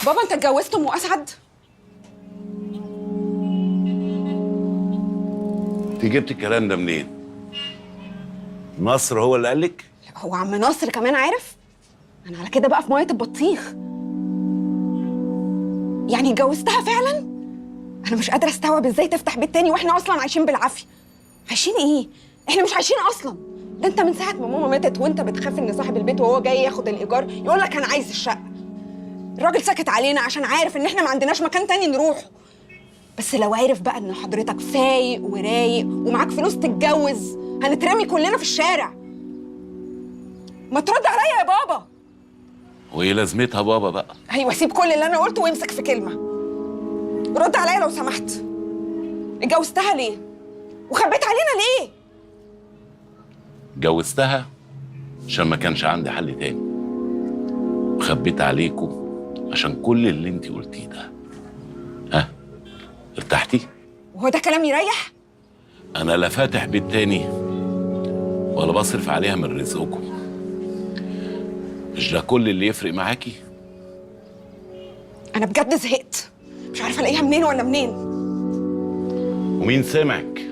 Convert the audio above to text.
بابا انت اتجوزت ام اسعد؟ انت جبت الكلام ده منين؟ نصر هو اللي قالك؟ هو عم ناصر كمان عارف؟ انا على كده بقى في ميه البطيخ. يعني اتجوزتها فعلا؟ انا مش قادره استوعب ازاي تفتح بيت تاني واحنا اصلا عايشين بالعافيه. عايشين ايه؟ احنا مش عايشين اصلا. ده انت من ساعه ما ماما ماتت وانت بتخاف ان صاحب البيت وهو جاي ياخد الايجار يقول لك انا عايز الشقه. الراجل سكت علينا عشان عارف ان احنا ما عندناش مكان تاني نروحه. بس لو عرف بقى ان حضرتك فايق ورايق ومعاك فلوس تتجوز هنترمي كلنا في الشارع. ما ترد عليا يا بابا. وايه لازمتها بابا بقى؟ ايوه سيب كل اللي انا قلته وامسك في كلمه. رد عليا لو سمحت. اتجوزتها ليه؟ وخبيت علينا ليه؟ جوزتها عشان ما كانش عندي حل تاني، وخبيت عليكم عشان كل اللي انت قلتيه ده. ها ارتحتي؟ وهو ده كلام يريح؟ انا لا فاتح بيت تاني ولا بصرف عليها من رزقكم. مش ده كل اللي يفرق معاكي؟ انا بجد زهقت، مش عارفه الاقيها منين ولا منين. ومين سمعك؟